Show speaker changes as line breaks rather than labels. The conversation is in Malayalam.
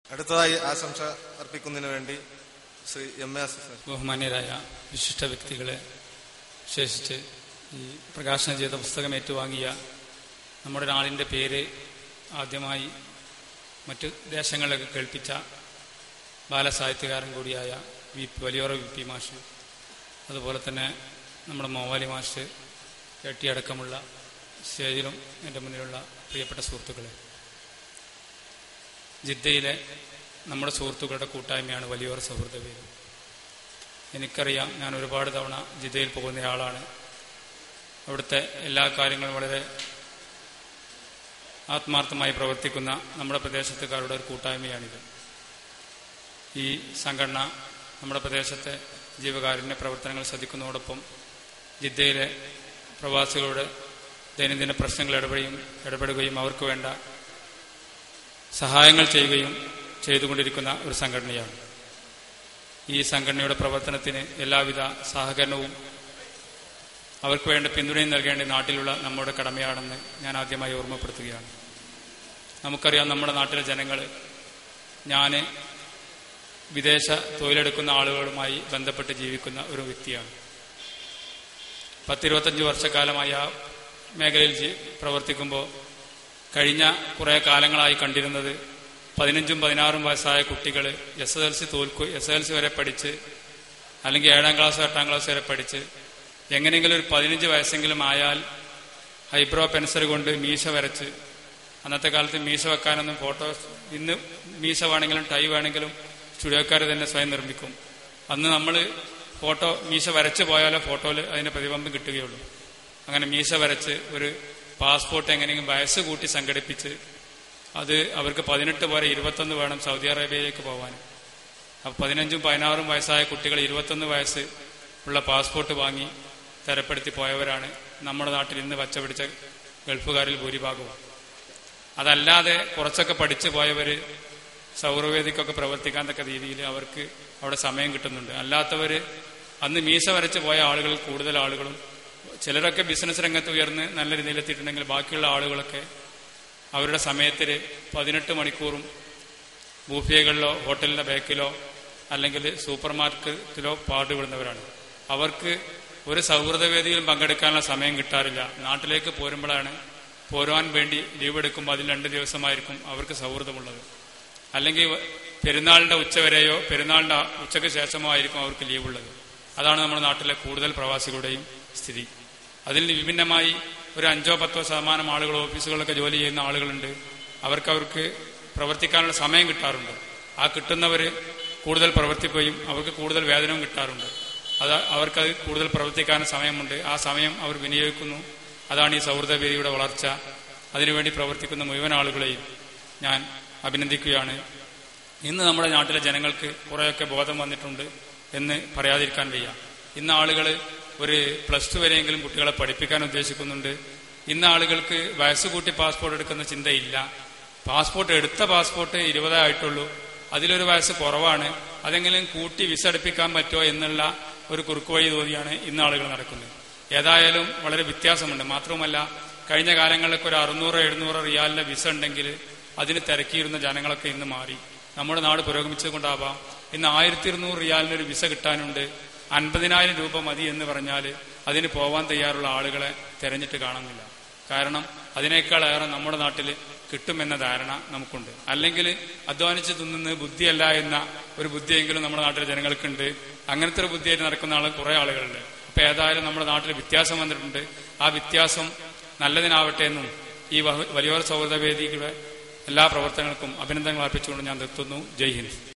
അടുത്തതായി ആശംസ അർപ്പിക്കുന്നതിന് വേണ്ടി ശ്രീ എം.എ. അസീസ്.
ബഹുമാന്യരായ വിശിഷ്ട വ്യക്തികളെ, വിശേഷിച്ച് ഈ പ്രകാശനം ചെയ്ത പുസ്തകം ഏറ്റുവാങ്ങിയ നമ്മുടെ നാടിൻ്റെ പേര് ആദ്യമായി മറ്റു ദേശങ്ങളിലൊക്കെ കേൾപ്പിച്ച ബാലസാഹിത്യകാരൻ കൂടിയായ വലിയോറ വി.പി. മാഷ്, അതുപോലെ തന്നെ നമ്മുടെ മോവാലി മാഷ്, കെട്ടി അടക്കമുള്ള സ്റ്റേജിലും എൻ്റെ മുന്നിലുള്ള പ്രിയപ്പെട്ട സുഹൃത്തുക്കളെ, ജിദ്ദയിലെ നമ്മുടെ സുഹൃത്തുക്കളുടെ കൂട്ടായ്മയാണ് വലിയോറ സൗഹൃദവേദി. എനിക്കറിയാം, ഞാൻ ഒരുപാട് തവണ ജിദ്ദയിൽ പോകുന്നയാളാണ്. അവിടുത്തെ എല്ലാ കാര്യങ്ങളും വളരെ ആത്മാർത്ഥമായി പ്രവർത്തിക്കുന്ന നമ്മുടെ പ്രദേശത്തുകാരുടെ ഒരു കൂട്ടായ്മയാണിത്. ഈ സംഘടന നമ്മുടെ പ്രദേശത്തെ ജീവകാരുണ്യ പ്രവർത്തനങ്ങൾ ശ്രദ്ധിക്കുന്നതോടൊപ്പം ജിദ്ദയിലെ പ്രവാസികളുടെ ദൈനംദിന പ്രശ്നങ്ങൾ ഇടപെടുകയും അവർക്ക് വേണ്ട സഹായങ്ങൾ ചെയ്യുകയും ചെയ്തുകൊണ്ടിരിക്കുന്ന ഒരു സംഘടനയാണ്. ഈ സംഘടനയുടെ പ്രവർത്തനത്തിന് എല്ലാവിധ സഹകരണവും അവർക്ക് വേണ്ട പിന്തുണയും നൽകേണ്ട നാട്ടിലുള്ള നമ്മുടെ കടമയാണെന്ന് ഞാൻ ആദ്യമായി ഓർമ്മപ്പെടുത്തുകയാണ്. നമുക്കറിയാം, നമ്മുടെ നാട്ടിലെ ജനങ്ങൾ, ഞാൻ വിദേശ തൊഴിലെടുക്കുന്ന ആളുകളുമായി ബന്ധപ്പെട്ട് ജീവിക്കുന്ന ഒരു വ്യക്തിയാണ്. 10-25 വർഷക്കാലമായി ആ മേഖലയിൽ പ്രവർത്തിക്കുമ്പോൾ കഴിഞ്ഞ കുറേ കാലങ്ങളായി കണ്ടിരുന്നത് 15-16 വയസ്സായ കുട്ടികൾ SSLC വരെ പഠിച്ച്, അല്ലെങ്കിൽ 7ാം ക്ലാസ് 8ാം ക്ലാസ് വരെ പഠിച്ച്, എങ്ങനെയെങ്കിലും ഒരു 15 വയസ്സെങ്കിലും ആയാൽ ഹൈബ്രോ പെൻസിൽ കൊണ്ട് മീശ വരച്ച്, അന്നത്തെ കാലത്ത് മീശ വെക്കാനൊന്നും ഇന്ന് മീശ വേണമെങ്കിലും ടൈ വേണമെങ്കിലും സ്റ്റുഡിയോക്കാർ തന്നെ സ്വയം നിർമ്മിക്കും. അന്ന് നമ്മൾ മീശ വരച്ച് പോയാലോ ഫോട്ടോയിൽ അതിന്റെ പ്രതിബിംബം കിട്ടുകയുള്ളൂ. അങ്ങനെ മീശ വരച്ച് ഒരു പാസ്പോർട്ട് എങ്ങനെയെങ്കിലും വയസ്സ് കൂട്ടി സംഘടിപ്പിച്ച്, അത് അവർക്ക് 18 പോരെ 21 വേണം സൗദി അറേബ്യയിലേക്ക് പോകാൻ. അപ്പോൾ 15-16 വയസ്സായ കുട്ടികൾ 21 വയസ്സ് ഉള്ള പാസ്പോർട്ട് വാങ്ങി തരപ്പെടുത്തി പോയവരാണ് നമ്മുടെ നാട്ടിൽ ഇന്ന് പച്ചപിടിച്ച ഗൾഫുകാരിൽ ഭൂരിഭാഗവും. അതല്ലാതെ കുറച്ചൊക്കെ പഠിച്ചു പോയവർ സൗരവേദിക്കൊക്കെ പ്രവർത്തിക്കാൻ തക്ക രീതിയിൽ അവർക്ക് അവിടെ സമയം കിട്ടുന്നുണ്ട്. അല്ലാത്തവർ അന്ന് മീശ വരച്ച് പോയ ആളുകൾ കൂടുതൽ ആളുകളും, ചിലരൊക്കെ ബിസിനസ് രംഗത്ത് ഉയർന്ന് നല്ല രീതിയിലെത്തിയിട്ടുണ്ടെങ്കിൽ ബാക്കിയുള്ള ആളുകളൊക്കെ അവരുടെ സമയത്തിൽ 18 മണിക്കൂറും ബൂഫിയകളിലോ ഹോട്ടലിന്റെ ബാക്കിലോ അല്ലെങ്കിൽ സൂപ്പർ മാർക്കറ്റിലോ പാടുപെടുന്നവരാണ്. അവർക്ക് ഒരു സൗഹൃദവേദിയിലും പങ്കെടുക്കാനുള്ള സമയം കിട്ടാറില്ല. നാട്ടിലേക്ക് പോരുവാൻ വേണ്ടി ലീവ് എടുക്കുമ്പോൾ അതിൽ 2 ദിവസമായിരിക്കും അവർക്ക് സൗഹൃദമുള്ളത്. അല്ലെങ്കിൽ പെരുന്നാളിന്റെ ഉച്ചവരെയോ പെരുന്നാളിന്റെ ഉച്ചയ്ക്ക് ശേഷമോ ആയിരിക്കും അവർക്ക് ലീവുള്ളത്. അതാണ് നമ്മുടെ നാട്ടിലെ കൂടുതൽ പ്രവാസികളുടെയും സ്ഥിതി. അതിൽ വിഭിന്നമായി ഒരു 5-10% ആളുകൾ ഓഫീസുകളിലൊക്കെ ജോലി ചെയ്യുന്ന ആളുകളുണ്ട്. അവർക്ക് പ്രവർത്തിക്കാനുള്ള സമയം കിട്ടാറുണ്ട്. ആ കിട്ടുന്നവർ കൂടുതൽ പ്രവർത്തിക്കുകയും അവർക്ക് കൂടുതൽ വേതനവും കിട്ടാറുണ്ട്. അവർക്കത് കൂടുതൽ പ്രവർത്തിക്കാൻ സമയമുണ്ട്. ആ സമയം അവർ വിനിയോഗിക്കുന്നു. അതാണ് ഈ സൗഹൃദവേദിയുടെ വളർച്ച. അതിനുവേണ്ടി പ്രവർത്തിക്കുന്ന മുഴുവൻ ആളുകളെയും ഞാൻ അഭിനന്ദിക്കുകയാണ്. ഇന്ന് നമ്മുടെ നാട്ടിലെ ജനങ്ങൾക്ക് കുറേയൊക്കെ ബോധം വന്നിട്ടുണ്ട് എന്ന് പറയാതിരിക്കാൻ വയ്യ. ഇന്ന് ആളുകൾ ഒരു +2 വരെയെങ്കിലും കുട്ടികളെ പഠിപ്പിക്കാൻ ഉദ്ദേശിക്കുന്നുണ്ട്. ഇന്ന് ആളുകൾക്ക് വയസ്സ് കൂട്ടി പാസ്പോർട്ട് എടുക്കുന്ന ചിന്തയില്ല. എടുത്ത പാസ്പോർട്ട് 20 ആയിട്ടുള്ളൂ, അതിലൊരു വയസ്സ് കുറവാണ്, അതെങ്കിലും കൂട്ടി വിസ എടുപ്പിക്കാൻ പറ്റുമോ എന്നുള്ള ഒരു കുറുക്കുവഴി തോന്നിയാണ് ഇന്ന് ആളുകൾ നടക്കുന്നത്. ഏതായാലും വളരെ വ്യത്യാസമുണ്ട്. മാത്രവുമല്ല, കഴിഞ്ഞ കാലങ്ങളിലൊക്കെ ഒരു 600-700 റിയാലിന്റെ വിസ ഉണ്ടെങ്കിൽ അതിന് തിരക്കിയിരുന്ന ജനങ്ങളൊക്കെ ഇന്ന് മാറി. നമ്മുടെ നാട് പുരോഗമിച്ചതുകൊണ്ടാവാം ഇന്ന് 1200 റിയാലിനൊരു വിസ കിട്ടാനുണ്ട്. 50,000 രൂപ മതി എന്ന് പറഞ്ഞാൽ അതിന് പോവാൻ തയ്യാറുള്ള ആളുകളെ തെരഞ്ഞിട്ട് കാണുന്നില്ല. കാരണം അതിനേക്കാളേറെ നമ്മുടെ നാട്ടിൽ കിട്ടുമെന്ന ധാരണ നമുക്കുണ്ട്. അല്ലെങ്കിൽ അധ്വാനിച്ച് തിന്നുന്ന ബുദ്ധിയല്ല എന്ന ഒരു ബുദ്ധിയെങ്കിലും നമ്മുടെ നാട്ടിലെ ജനങ്ങൾക്കുണ്ട്. അങ്ങനത്തെ ഒരു ബുദ്ധിയായിട്ട് നടക്കുന്ന കുറെ ആളുകളുണ്ട്. അപ്പൊ ഏതായാലും നമ്മുടെ നാട്ടിൽ വ്യത്യാസം വന്നിട്ടുണ്ട്. ആ വ്യത്യാസം നല്ലതിനാവട്ടെ എന്നും ഈ വലിയോറ സൗഹൃദവേദിയുടെ എല്ലാ പ്രവർത്തനങ്ങൾക്കും അഭിനന്ദനങ്ങൾ അർപ്പിച്ചുകൊണ്ട് ഞാൻ നിർത്തുന്നു. ജയ് ഹിന്ദ്.